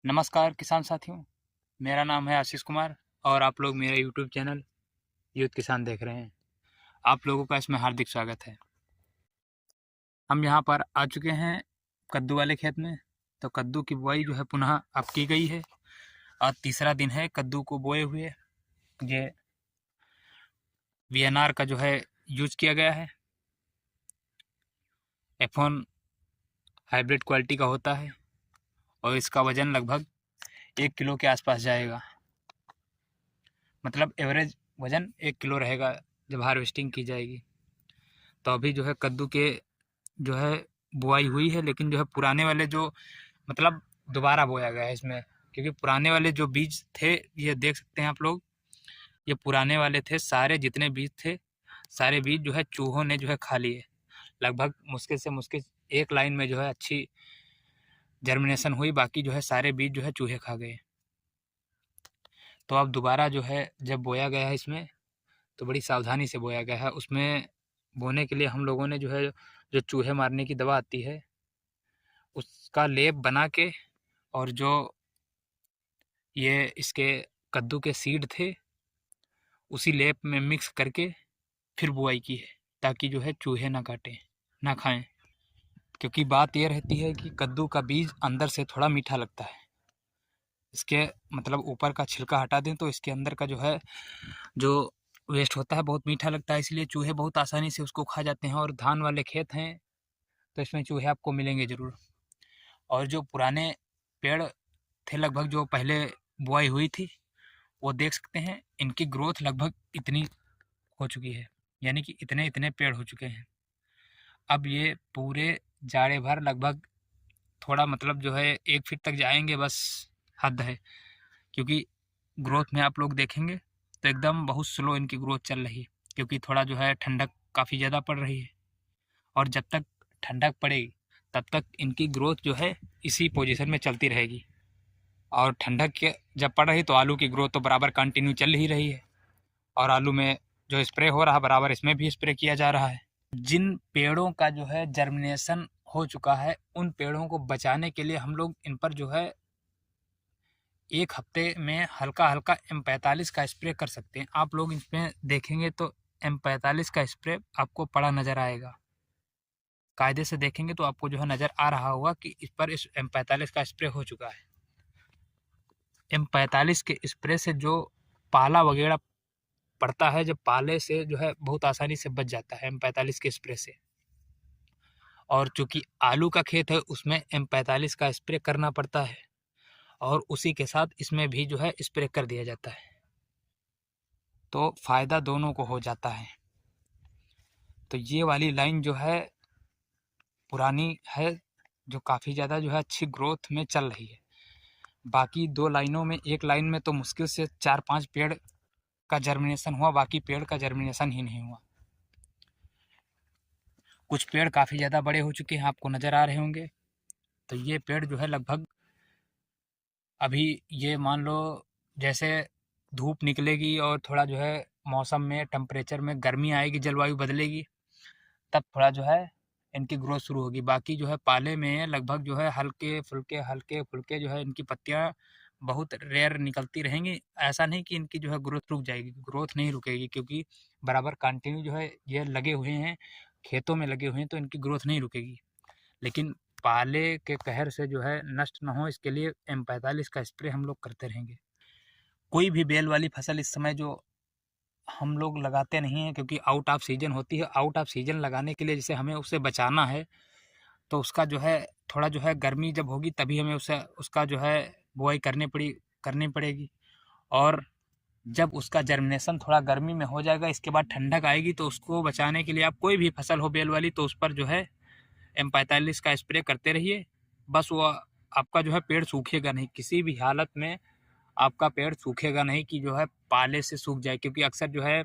नमस्कार किसान साथियों, मेरा नाम है आशीष कुमार और आप लोग मेरा यूट्यूब चैनल यूथ किसान देख रहे हैं। आप लोगों का इसमें हार्दिक स्वागत है। हम यहाँ पर आ चुके हैं कद्दू वाले खेत में। तो कद्दू की बुआई जो है पुनः अब की गई है। आज तीसरा दिन है कद्दू को बोए हुए। ये वीएनआर का जो है यूज किया गया है। F1 हाइब्रिड क्वालिटी का होता है और इसका वजन लगभग 1 किलो के आसपास जाएगा। मतलब एवरेज वजन 1 किलो रहेगा जब हार्वेस्टिंग की जाएगी। तो अभी जो है कद्दू के जो है बुआई हुई है, लेकिन जो है पुराने वाले जो मतलब दोबारा बोया गया है इसमें, क्योंकि पुराने वाले जो बीज थे ये देख सकते हैं आप लोग। ये पुराने वाले थे, सारे जितने बीज थे सारे बीज जो है चूहों ने जो है खा लिए। लगभग मुश्किल से मुश्किल एक लाइन में जो है अच्छी जर्मिनेशन हुई, बाकी जो है सारे बीज जो है चूहे खा गए। तो अब दोबारा जो है जब बोया गया है इसमें तो बड़ी सावधानी से बोया गया है। उसमें बोने के लिए हम लोगों ने जो है जो चूहे मारने की दवा आती है उसका लेप बना के, और जो ये इसके कद्दू के सीड थे उसी लेप में मिक्स करके फिर बुआई की है, ताकि जो है चूहे ना काटें ना खाएं। क्योंकि बात ये रहती है कि कद्दू का बीज अंदर से थोड़ा मीठा लगता है। इसके मतलब ऊपर का छिलका हटा दें तो इसके अंदर का जो है जो वेस्ट होता है बहुत मीठा लगता है, इसलिए चूहे बहुत आसानी से उसको खा जाते हैं। और धान वाले खेत हैं तो इसमें चूहे आपको मिलेंगे ज़रूर। और जो पुराने पेड़ थे लगभग जो पहले बुआई हुई थी वो देख सकते हैं, इनकी ग्रोथ लगभग इतनी हो चुकी है, यानी कि इतने इतने पेड़ हो चुके हैं। अब ये पूरे जाड़े भर लगभग थोड़ा मतलब जो है 1 फीट तक जाएंगे, बस हद है। क्योंकि ग्रोथ में आप लोग देखेंगे तो एकदम बहुत स्लो इनकी ग्रोथ चल रही है, क्योंकि थोड़ा जो है ठंडक काफ़ी ज़्यादा पड़ रही है। और जब तक ठंडक पड़ेगी तब तक इनकी ग्रोथ जो है इसी पोजीशन में चलती रहेगी। और ठंडक के जब पड़ रही तो आलू की ग्रोथ तो बराबर कंटिन्यू चल ही रही है, और आलू में जो स्प्रे हो रहा है बराबर इसमें भी स्प्रे किया जा रहा है। जिन पेड़ों का जो है जर्मिनेशन हो चुका है उन पेड़ों को बचाने के लिए हम लोग इन पर जो है 1 हफ्ते में हल्का हल्का M45 का स्प्रे कर सकते हैं। आप लोग इसमें देखेंगे तो M45 का स्प्रे आपको पड़ा नज़र आएगा। कायदे से देखेंगे तो आपको जो है नज़र आ रहा होगा कि इस पर इस M45 का स्प्रे हो चुका है। M45 के स्प्रे से जो पाला वगैरह पड़ता है, जब पाले से जो है बहुत आसानी से बच जाता है M45 के स्प्रे से। और चूंकि आलू का खेत है उसमें M45 का स्प्रे करना पड़ता है, और उसी के साथ इसमें भी जो है स्प्रे कर दिया जाता है, तो फ़ायदा दोनों को हो जाता है। तो ये वाली लाइन जो है पुरानी है, जो काफ़ी ज़्यादा जो है अच्छी ग्रोथ में चल रही है। बाकी 2 लाइनों में, एक लाइन में तो मुश्किल से 4-5 पेड़ का जर्मिनेशन हुआ, बाकी पेड़ का जर्मिनेशन ही नहीं हुआ। कुछ पेड़ काफ़ी ज़्यादा बड़े हो चुके हैं, आपको नज़र आ रहे होंगे। तो ये पेड़ जो है लगभग अभी ये मान लो जैसे धूप निकलेगी और थोड़ा जो है मौसम में टेम्परेचर में गर्मी आएगी, जलवायु बदलेगी, तब थोड़ा जो है इनकी ग्रोथ शुरू होगी। बाकी जो है पाले में लगभग जो है हल्के फुल्के जो है इनकी पत्तियां बहुत रेयर निकलती रहेंगी। ऐसा नहीं कि इनकी जो है ग्रोथ रुक जाएगी, ग्रोथ नहीं रुकेगी, क्योंकि बराबर कंटिन्यू जो है ये लगे हुए हैं, खेतों में लगे हुए हैं, तो इनकी ग्रोथ नहीं रुकेगी। लेकिन पाले के कहर से जो है नष्ट ना हो इसके लिए M45 का स्प्रे हम लोग करते रहेंगे। कोई भी बेल वाली फसल इस समय जो हम लोग लगाते नहीं हैं, क्योंकि आउट ऑफ सीजन होती है। आउट ऑफ सीजन लगाने के लिए जैसे हमें उसे बचाना है तो उसका जो है थोड़ा जो है गर्मी जब होगी तभी हमें उसे उसका जो है बुआई करनी पड़ेगी। और जब उसका जर्मिनेशन थोड़ा गर्मी में हो जाएगा, इसके बाद ठंडक आएगी, तो उसको बचाने के लिए आप कोई भी फसल हो बेल वाली तो उस पर जो है M45 का स्प्रे करते रहिए। बस वो आपका जो है पेड़ सूखेगा नहीं, किसी भी हालत में आपका पेड़ सूखेगा नहीं कि जो है पाले से सूख जाए। क्योंकि अक्सर जो है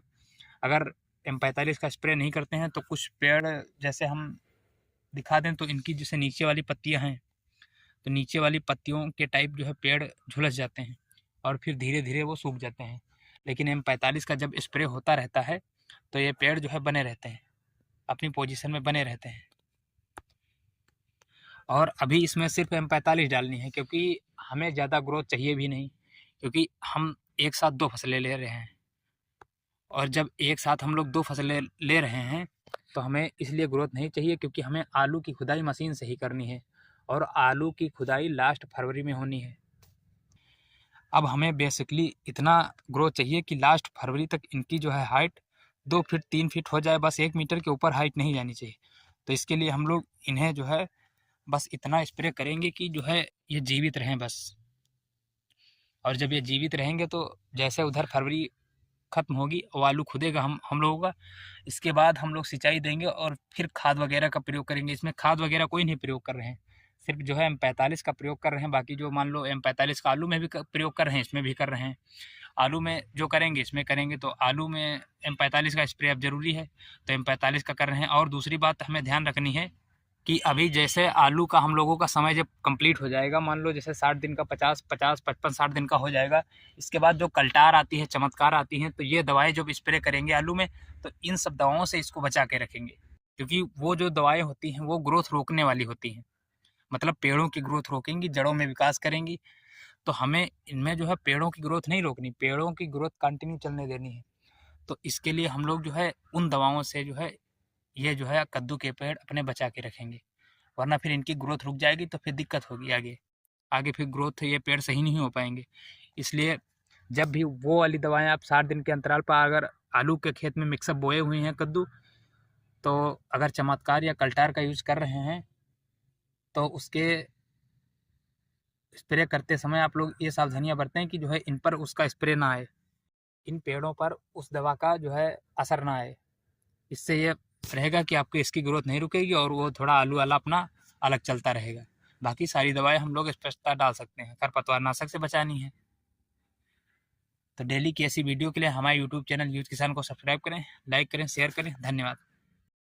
अगर M45 का स्प्रे नहीं करते हैं तो कुछ पेड़ जैसे हम दिखा दें तो इनकी जैसे नीचे वाली पत्तियां हैं तो नीचे वाली पत्तियों के टाइप जो है पेड़ झुलस जाते हैं और फिर धीरे धीरे वो सूख जाते हैं। लेकिन M45 का जब स्प्रे होता रहता है तो ये पेड़ जो है बने रहते हैं, अपनी पोजीशन में बने रहते हैं। और अभी इसमें सिर्फ M45 डालनी है, क्योंकि हमें ज़्यादा ग्रोथ चाहिए भी नहीं, क्योंकि हम एक साथ 2 फसलें ले रहे हैं, और जब एक साथ हम लोग 2 फसलें ले रहे हैं तो हमें इसलिए ग्रोथ नहीं चाहिए, क्योंकि हमें आलू की खुदाई मशीन से ही करनी है, और आलू की खुदाई लास्ट फरवरी में होनी है। अब हमें बेसिकली इतना ग्रोथ चाहिए कि लास्ट फरवरी तक इनकी जो है हाइट 2 फीट 3 फीट हो जाए, बस 1 मीटर के ऊपर हाइट नहीं जानी चाहिए। तो इसके लिए हम लोग इन्हें जो है बस इतना स्प्रे करेंगे कि जो है ये जीवित रहें बस। और जब ये जीवित रहेंगे तो जैसे उधर फरवरी ख़त्म होगी और आलू खुदेगा हम लोगों का, इसके बाद हम लोग सिंचाई देंगे और फिर खाद वगैरह का प्रयोग करेंगे। इसमें खाद वगैरह कोई नहीं प्रयोग कर रहे हैं, सिर्फ जो है M45 का प्रयोग कर रहे हैं। बाकी जो मान लो M45 का आलू में भी प्रयोग कर रहे हैं, इसमें भी कर रहे हैं। आलू में जो करेंगे इसमें करेंगे, तो आलू में M45 का स्प्रे अब ज़रूरी है, तो M45 का कर रहे हैं। और दूसरी बात हमें ध्यान रखनी है कि अभी जैसे आलू का हम लोगों का समय जब कंप्लीट हो जाएगा, मान लो जैसे 60 दिन का 50 50 55 60 दिन का हो जाएगा, इसके बाद जो कल्टार आती है, चमत्कार आती हैं, तो ये दवाएं जब स्प्रे करेंगे आलू में, तो इन सब दवाओं से इसको बचा के रखेंगे, क्योंकि वो जो दवाएं होती हैं वो ग्रोथ रोकने वाली होती हैं, मतलब पेड़ों की ग्रोथ रोकेंगी, जड़ों में विकास करेंगी। तो हमें इनमें जो है पेड़ों की ग्रोथ नहीं रोकनी, पेड़ों की ग्रोथ कंटिन्यू चलने देनी है। तो इसके लिए हम लोग जो है उन दवाओं से जो है ये जो है कद्दू के पेड़ अपने बचा के रखेंगे, वरना फिर इनकी ग्रोथ रुक जाएगी तो फिर दिक्कत होगी आगे आगे फिर ग्रोथ ये पेड़ सही नहीं हो पाएंगे। इसलिए जब भी वो वाली दवाएं आप 60 दिन के अंतराल पर अगर आलू के खेत में मिक्सअप बोए हुए हैं कद्दू, तो अगर चमत्कार या कल्टार का यूज़ कर रहे हैं तो उसके स्प्रे करते समय आप लोग ये सावधानियां बरतें कि जो है इन पर उसका स्प्रे ना आए, इन पेड़ों पर उस दवा का जो है असर ना आए। इससे ये रहेगा कि आपकी इसकी ग्रोथ नहीं रुकेगी और वो थोड़ा आलू वाला अपना अलग चलता रहेगा। बाकी सारी दवाएं हम लोग स्पष्टता डाल सकते हैं, खरपतवार नाशक से बचानी है। तो डेली की ऐसी वीडियो के लिए हमारे यूट्यूब चैनल यूथ किसान को सब्सक्राइब करें, लाइक करें, शेयर करें। धन्यवाद।